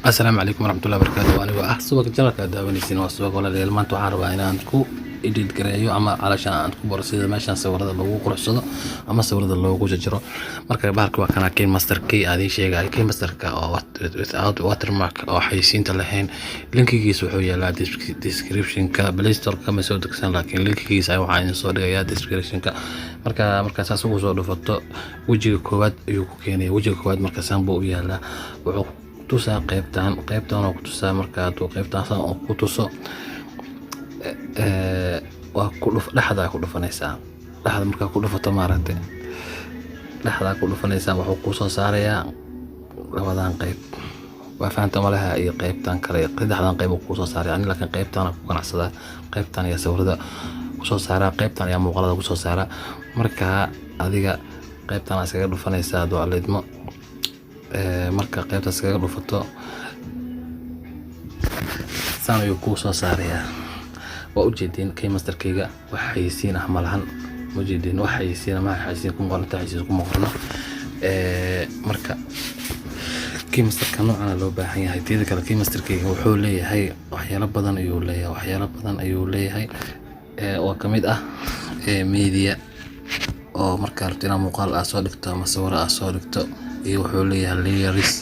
السلام عليكم ورحمة الله وبركاته. أنا سبق جرك داونيسين وسبق ولا ليل ما أنتوا عارفة أنا عندكم إديت كريو أما علشان عندكم برسيدة ماشان صور هذا اللي قرص صدا أما صور هذا اللي وجو جرا مركب بارك وكان كين ماستر كي هذه شيء قاعد كين ماستر كا أو واتر مارك أو حيسين تلهين لينك كيس وحوي لا ديسكريبشن كا بلايستور كما سويت كسان لكن لينك كيس أيوة عين صور يا ديسكريبشن كا مركب ساسو صور فتو وجه كواد يوكيني وجه كواد مركب سامبو يلا tusaa qaybtan oo ku tusaa marka aad qaybtaas oo ku tuso waa ku dhuf dhaxda ku dhufanaysaa dhaxda marka ku dhufato maaragtay dhaxda ku dhufanaysaa wuxuu ku soo saarayaa labadan qayb waa faanta malaha iyo qaybtan kale saddexdan qayb ku soo saaray laakiin qaybtan ku qanacsada qaybtan iyo sawirada ku soo saara qaybtan iyo muuqaalada ku soo saara marka adiga qaybtan asaga dhufanaysaa doo aleedmo marka qaybtaas kaga dhufato saan ayuu ku soo saarayaa waa u jeedin kay masterkayga waxa xayisiin ah malahan ma jeedin waxa xayisiin ma xayisiin ku qoranta xayisiin ku qorna marka kay masterka noocan loo baahan yahay teeda kale kay masterkayga wuxuu leeyahay waxyaalo badan ayuu leeyahay oo kamid ah media oo marka rabtina muuqaal aad soo dhigto ama sawir aad soo dhigto iyo wuxuu leeyahay layers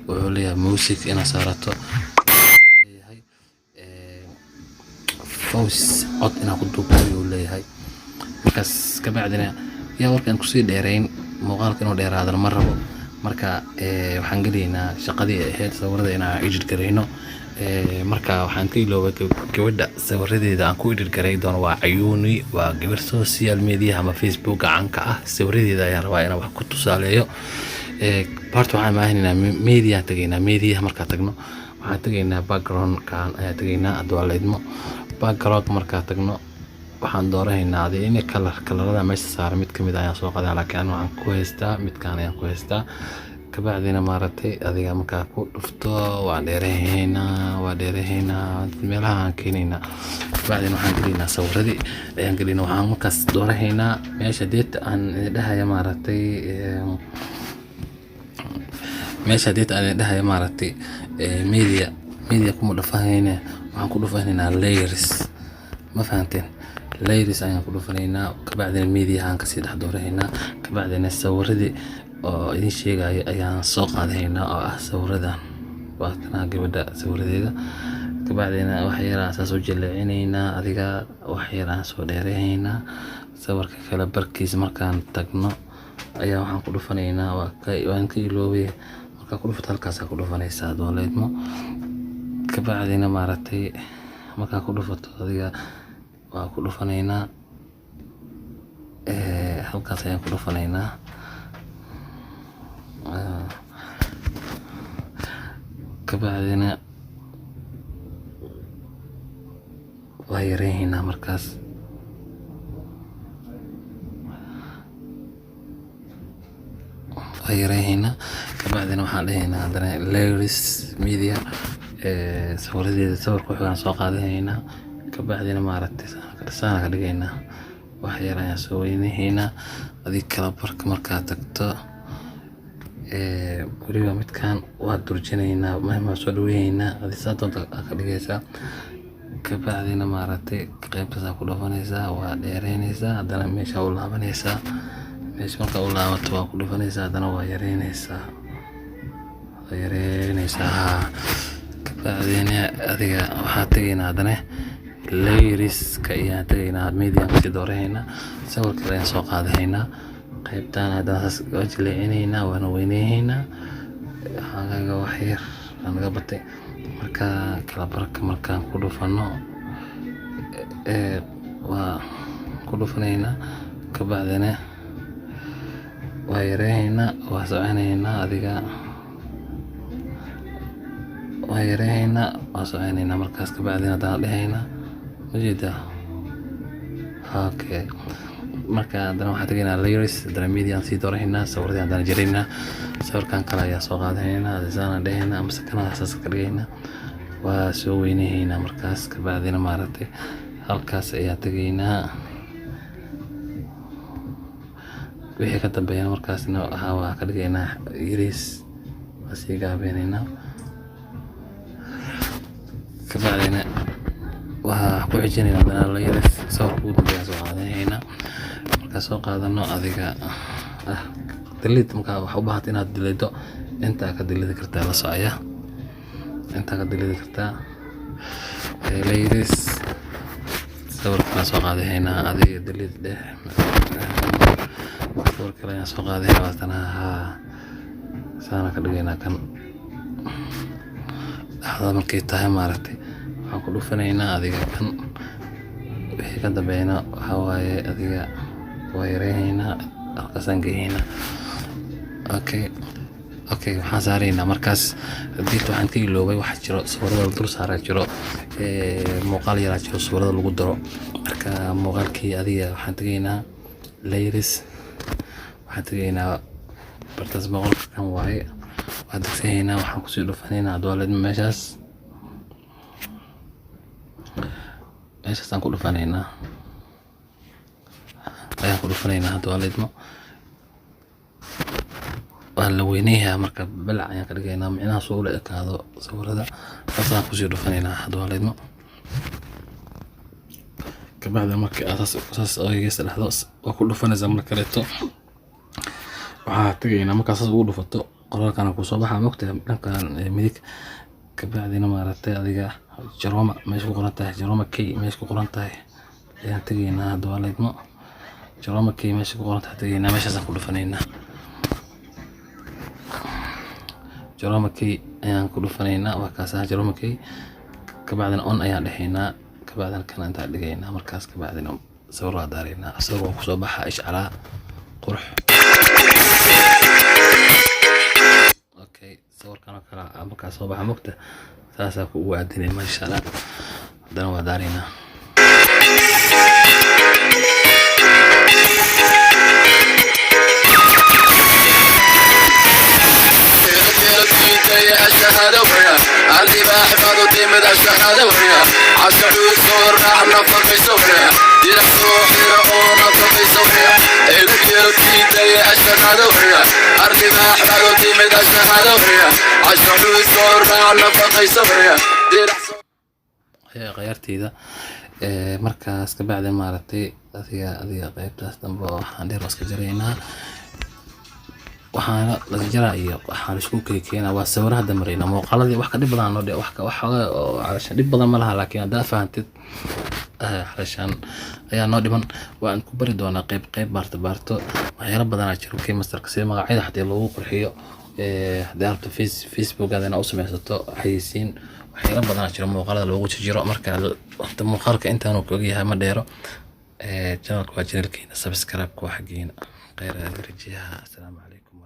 wuxuu leeyahay music ina saarato leeyahay voice cod ina ku duubto ayuu leeyahay markaas ka bacdina yaa warkan ku sii dheereyn muuqaalka inuu dheeraado ma rabo marka waxaan galeynaa shaqadii ahayd sawirada inaan edit gareyno marka waxaan ka iloobay gabadha sawiradeeda aan ku edit gareey doono waa Ayuuni waa gabar social media ama Facebook gacanka ah sawiradeeda ayaan rabaa inaan wax ku tusaaleeyo part waxaan maahinaa media marka tagno waxaan tagaynaa background kan ayaa tagaynaa adwaleedmo background marka tagno waxaan dooraynaa in kalarada meesha saaran mid kamid ayaan soo qadaa laakiin waxaan ku haystaa midkaan ayaan ku haystaa ka bacdina maaragtay adiga marka ku dhufto waa dheeraheynaa meelaha aan keenaynaa bacdina waxaan galeynaa sawiradii ayaan galeynaa waxaan markaas doorahaynaa meesha deeta aan dhahaya maaragtay meesha deeta aan dhahaya maaragtay media kuma dhafahayna waxaan ku dhufaynaa layers ma fahanteen layers ayaan ku dhufaynaa ka bacdina media aan ka sii dhex doorahaynaa ka bacdina sawiradii oo idin sheegay ayaan soo qaadaynaa oo ah sawiradan waa kana gabadha sawiradeeda ka bacdina wax yar aan soo jilcineynaa adiga wax yar aan soo dheereeynaa sawirka kala barkiis markaan tagno ayaa waxaan ku dhufanaynaa waan ka iloobay marka ku dhufto halkaas ku dhufanaysaa dooleedmo ka bacdina maaragtay marka ku dhufato adiga waa ku dhufanaynaa halkaas ayaan ku dhufanaynaa ka bacdina waa yareeynaa markaas ka bacdina waxaan dhahaynaa hadana layers media sawiradeeda sawirka waxaan soo qaadaynaa ka bacdina maaragtay saan ka dhigaynaa wax yar ayaan soo weynaynaa adiga kala barka markaa tagto waliba midkaan waa durjinaynaa ma soo dhaweeynaa adiga saadonta ka dhigaysaa ka bacdina maaragtay qaybtaas ku dhufanaysaa waa dheereynaysaa hadana meesha u laabanaysaa meesha marka u laabato waa ku dhufanaysaa hadana waa yareynaysaa ka bacdina adiga waxaa tagaynaa hadana layers ka iyo tagaynaa media ka doorahaynaa sawirka ayaan soo qaadahaynaa qaybtan hadana jilcineynaa waana weyneeynaa hagaga wax yar aan naga batay marka kala barka markaan ku dhufano waa ku dhufanaynaa ka bacdina waa yareeynaa waa soconaynaa adiga waa yareeynaa waa soconaynaa markaas ka bacdina hadana dhahaynaa wajida okay marka hadana waxaan tagaynaa layers hadana media aan sii doorahaynaa sawirada hadana jaraynaa sawirkan kale ayaa soo qaadaynaa adisana dhahaynaa ama sakana asaas ka dhigaynaa waa soo weynaynaa markaas ka bacdina maaragtay halkaas ayaa tagaynaa wixii ka dambeeyana markaasna waxaa ka dhigaynaa yariis waa sii gaabeynayna kabacdina waxaa ku xijinayna haddana layris sawirka ugu dambeeya soo qaadanayna markaa soo qaadano adiga delete markaa waxaa u baahatay inaad deleedo intaa ka delete kartaa la socaya intaa ka delete kartaa layris sawirka soo qaadayna adiga delete dheh sawirka la soo qaadayna waatana saana ka dhigayna kan hada markay tahay maaragtay waxaan ku dhufanaynaa adiga kan wixii ka dambeeyna waxaa waaye adiga waa yareynayna halkaasaan geynaynaa okay waxaan saaraynaa markaas hadii waxaan ka iloobay waxa jiro sawirada dul saaran jiro muuqaal yar jiro sawirada lagu daro marka muuqaalkii adiga waxaan tagaynaa layris waxaan tagaynaa bartaas muuqaalkan waaye waxaan degsaynaa waxaan kusii dhufanaynaa dowlad meeshaasaan ku dhufanaynaa ayaan ku dhufanaynaa dowladmo waa la weynayaa marka balac ayaan ka dhigaynaa micnaha soo la ekaado sawirada taasaan kusii dhufanaynaa dowladmo kabacdi markii asaas oogeesa dhexdo waa ku dhufanaysaa mar kaleeto waxaa tagaynaa markaa saas ugu dhufato qoraalkana kusoo baxaa mogtahay dhankan midig kabacdina maaragtay adiga jaroma meesha ku qoran tahay jaroma k meesha ku qoran tahay ayaan tagaynaa dowladmo jaroma k meesha ku qoran tahay tagaynaa meeshaasaan ku dhufanaynaa jaroma k ayaan ku dhufanaynaa waa kaasa jaroma k kabacdina on ayaan dhahaynaa kabacdina kan intaan dhigaynaa markaas kabacdina sawir waa daaraynaa asagoo kusoo baxa ishcalaa qurux sawirkan oo kale markaa soo baxa mogta saasaa ku ugu aadinay masha Allah haddana waa daaraynaa الشهادة ويا عندي بحفظ وتيمد الشهادة ويا عالشعور صور راح نفر في سوريا دينا صوحي رقون نفر في سوريا إلك يلتي الشهادة ويا عندي بحفظ وتيمد الشهادة ويا عالشعور صور راح نفر في سوريا دينا هي غيرتي ذا مركز كبعد مارتي adiga qaybtaas dambe waxaan dheer iska jaraynaa waxaana la jaraa iyo waxaan isku keenaa waa sawirada marayna muuqaaladii wax ka dhib badan oo wax calashan dhib badan ma laha laakiin hadda fahamtid calashan ayaa noo dhiman waan ku bari doonaa qayb baarto waxyaalo badan ayaa jiro kii masterka si magacyada hadii lagu qurxiyo hadii aad Facebook-gaadana u samaysato xayisiin waxyaalo badan ayaa jiro muuqaalada lagu jiro marka muuqaalka intaan uu kaga yahay ma dheero channelka waa channelkeena subscribe ku xageena khayr aad rajiyaha. Assalaamu calaykum.